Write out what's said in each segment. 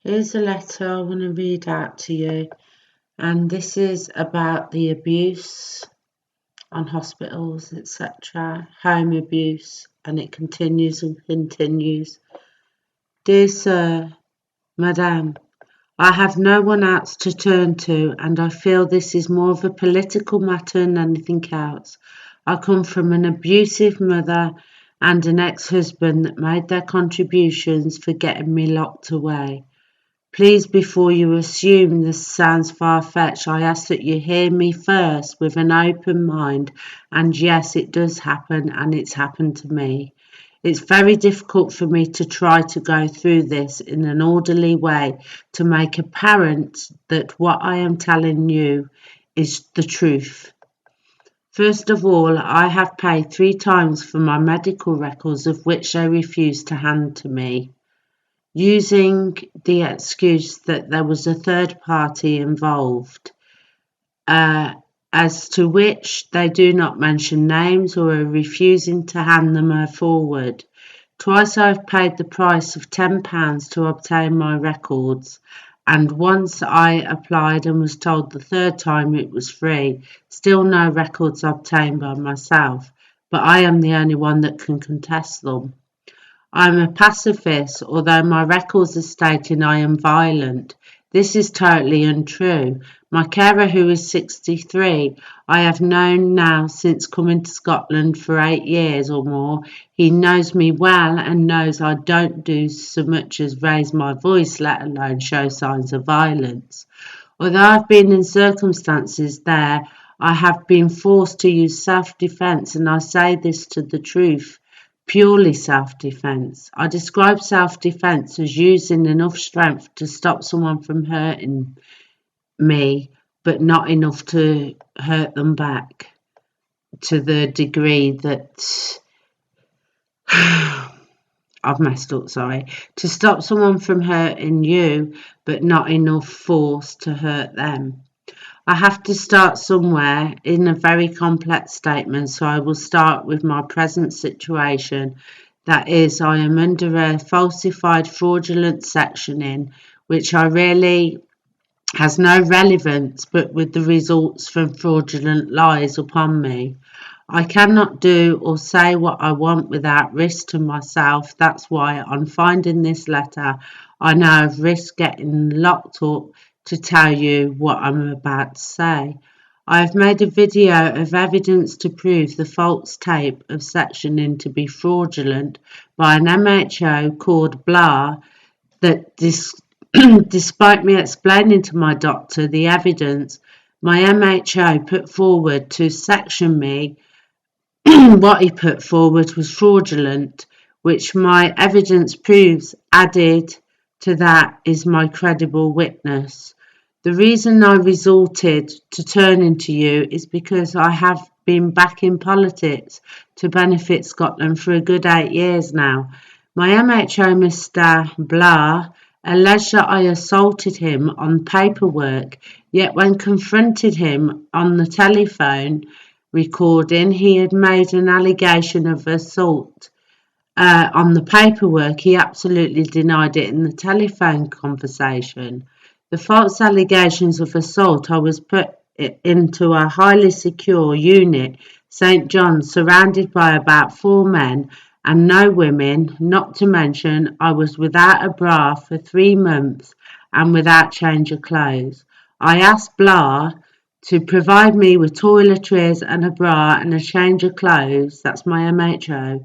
Here's a letter I want to read out to you, and this is about the abuse on hospitals, etc., home abuse, and it continues and continues. Dear Sir, Madame, I have no one else to turn to, and I feel this is more of a political matter than anything else. I come from an abusive mother and an ex-husband that made their contributions for getting me locked away. Please, before you assume this sounds far-fetched, I ask that you hear me first with an open mind. And yes, it does happen, and it's happened to me. It's very difficult for me to try to go through this in an orderly way to make apparent that what I am telling you is the truth. First of all, I have paid 3 times for my medical records, of which they refused to hand to me, using the excuse that there was a third party involved, as to which they do not mention names or are refusing to hand them forward. Twice I've paid the price of £10 to obtain my records, and once I applied and was told the third time it was free. Still no records obtained by myself, but I am the only one that can contest them. I'm a pacifist, although my records are stating I am violent. This is totally untrue. My carer, who is 63, I have known now since coming to Scotland for 8 years or more. He knows me well and knows I don't do so much as raise my voice, let alone show signs of violence. Although I've been in circumstances there, I have been forced to use self-defense, and I say this to the truth. Purely self-defense. I describe self-defense as using enough strength to stop someone from hurting me, but not enough to hurt them back to the degree that I've messed up, sorry. To stop someone from hurting you, but not enough force to hurt them. I have to start somewhere in a very complex statement, so I will start with my present situation. That is, I am under a falsified fraudulent sectioning, which I really has no relevance, but with the results from fraudulent lies upon me. I cannot do or say what I want without risk to myself. That's why on finding this letter, I now have risked getting locked up to tell you what I'm about to say. I have made a video of evidence to prove the false tape of sectioning to be fraudulent by an MHO called Blah that despite me explaining to my doctor the evidence my MHO put forward to section me, what he put forward was fraudulent, which my evidence proves. Added to that is my credible witness. The reason I resorted to turning to you is because I have been back in politics to benefit Scotland for a good 8 years now. My MHO, Mr. Blah, alleged that I assaulted him on paperwork, yet when confronted him on the telephone recording, he had made an allegation of assault. On the paperwork, he absolutely denied it in the telephone conversation. The false allegations of assault, I was put into a highly secure unit, St. John's, surrounded by about 4 men and no women, not to mention I was without a bra for 3 months and without change of clothes. I asked Blah to provide me with toiletries and a bra and a change of clothes. That's my MHO.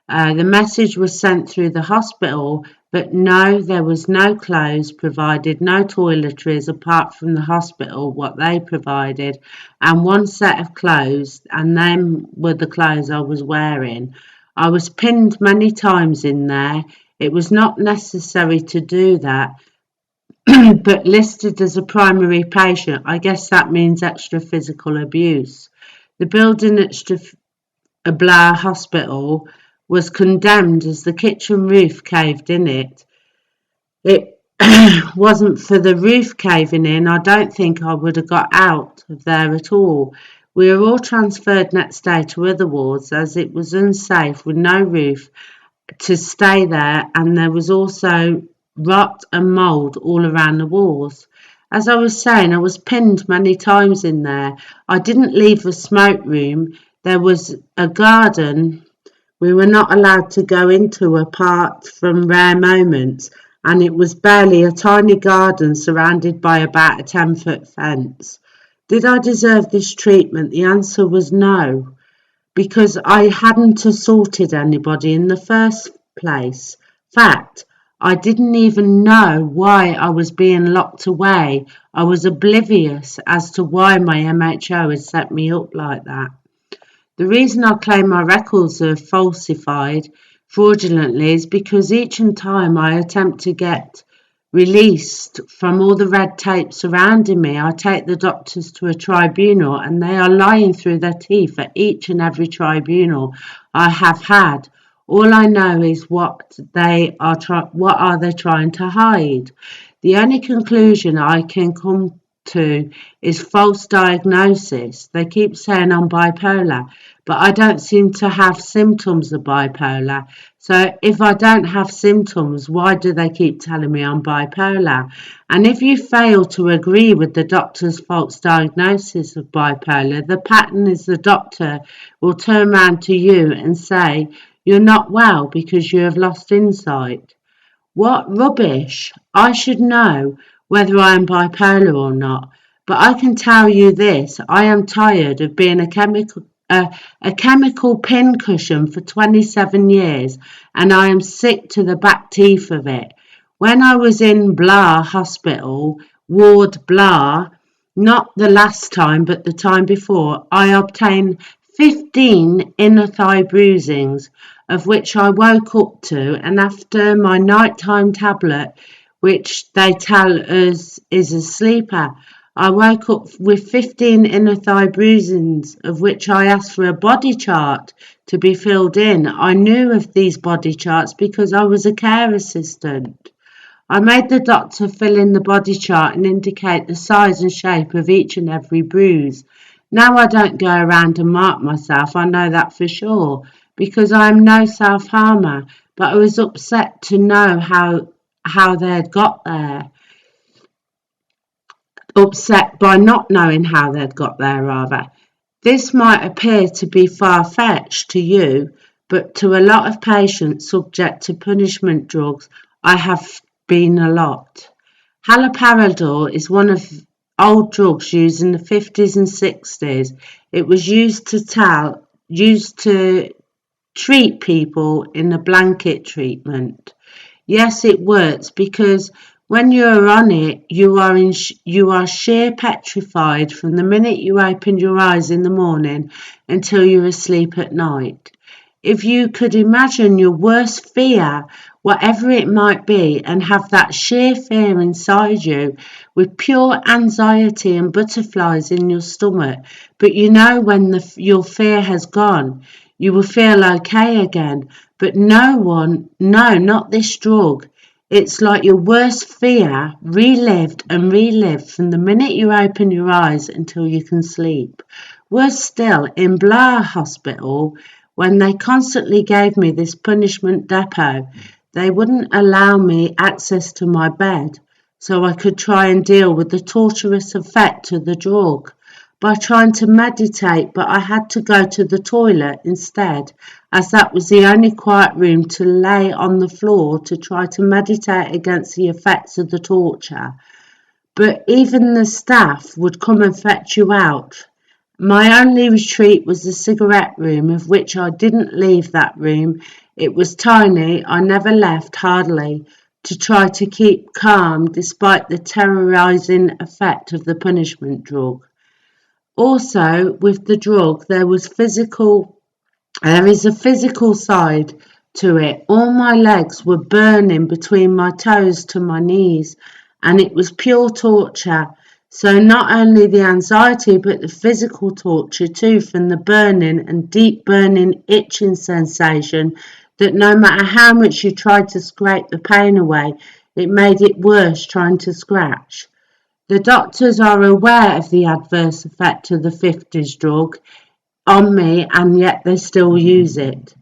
The message was sent through the hospital, but no, there was no clothes provided, no toiletries apart from the hospital, what they provided, and 1 set of clothes, and them were the clothes I was wearing. I was pinned many times in there. It was not necessary to do that, but listed as a primary patient. I guess that means extra physical abuse. The building at Blah Hospital was condemned as the kitchen roof caved in it. It wasn't for the roof caving in, I don't think I would have got out of there at all. We were all transferred next day to other wards as it was unsafe with no roof to stay there, and there was also rot and mould all around the walls. As I was saying, I was pinned many times in there. I didn't leave the smoke room. There was a garden we were not allowed to go into apart from rare moments, and it was barely a tiny garden surrounded by about a 10-foot fence. Did I deserve this treatment? The answer was no, because I hadn't assaulted anybody in the first place. Fact, I didn't even know why I was being locked away. I was oblivious as to why my MHO had set me up like that. The reason I claim my records are falsified fraudulently is because each time I attempt to get released from all the red tape surrounding me, I take the doctors to a tribunal and they are lying through their teeth at each and every tribunal I have had. All I know is what are they trying to hide. The only conclusion I can come to is false diagnosis. They keep saying I'm bipolar, but I don't seem to have symptoms of bipolar. So if I don't have symptoms, why do they keep telling me I'm bipolar? And if you fail to agree with the doctor's false diagnosis of bipolar, the pattern is the doctor will turn around to you and say, you're not well because you have lost insight. What rubbish! I should know whether I am bipolar or not, but I can tell you this, I am tired of being a chemical pincushion for 27 years, and I am sick to the back teeth of it. When I was in blah hospital, ward blah, not the last time but the time before, I obtained 15 inner thigh bruisings, of which I woke up to, and after my nighttime tablet, which they tell us is a sleeper, I woke up with 15 inner thigh bruisings, of which I asked for a body chart to be filled in. I knew of these body charts because I was a care assistant. I made the doctor fill in the body chart and indicate the size and shape of each and every bruise. Now I don't go around and mark myself, I know that for sure, because I am no self-harmer, but I was upset to know how they had got there. Upset by not knowing how they'd got there, rather. This might appear to be far-fetched to you, but to a lot of patients subject to punishment drugs, I have been a lot. Haloperidol is one of old drugs used in the 50s and 60s. It was used to treat people in a blanket treatment. Yes, it works because when you're on it, you are sheer petrified from the minute you open your eyes in the morning until you're asleep at night. If you could imagine your worst fear, whatever it might be, and have that sheer fear inside you with pure anxiety and butterflies in your stomach, but you know when your fear has gone, you will feel okay again. But no, not this drug. It's like your worst fear relived and relived from the minute you open your eyes until you can sleep. Worse still, in Blair Hospital, when they constantly gave me this punishment depot, they wouldn't allow me access to my bed so I could try and deal with the torturous effect of the drug by trying to meditate, but I had to go to the toilet instead, as that was the only quiet room to lay on the floor to try to meditate against the effects of the torture. But even the staff would come and fetch you out. My only retreat was the cigarette room, of which I didn't leave that room. It was tiny, I never left hardly, to try to keep calm despite the terrorizing effect of the punishment drug. Also, with the drug, there is a physical side to it. All my legs were burning between my toes to my knees, and it was pure torture. So not only the anxiety, but the physical torture too, from the burning and deep burning itching sensation that no matter how much you tried to scrape the pain away, it made it worse trying to scratch. The doctors are aware of the adverse effect of the 50s drug on me, and yet they still use it.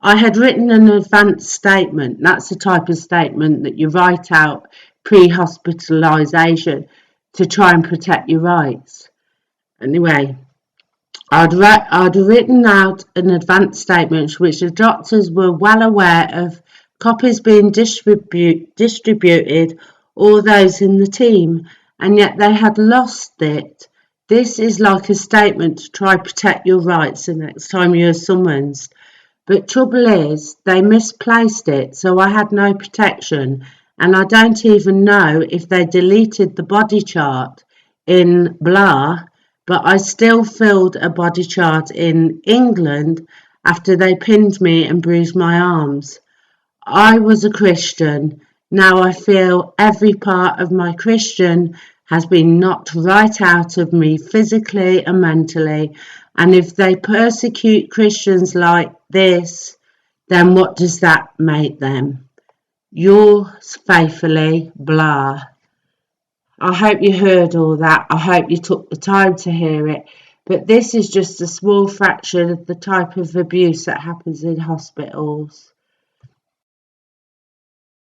I had written an advance statement. That's the type of statement that you write out pre-hospitalisation to try and protect your rights. Anyway, I'd written out an advance statement which the doctors were well aware of, copies being distributed, all those in the team, and yet they had lost it. This is like a statement to try protect your rights the next time you're summoned. But trouble is, they misplaced it, so I had no protection, and I don't even know if they deleted the body chart in blah, but I still filled a body chart in England after they pinned me and bruised my arms. I was a Christian. Now I feel every part of my Christian has been knocked right out of me physically and mentally. And if they persecute Christians like this, then what does that make them? Yours faithfully, blah. I hope you heard all that. I hope you took the time to hear it. But this is just a small fraction of the type of abuse that happens in hospitals.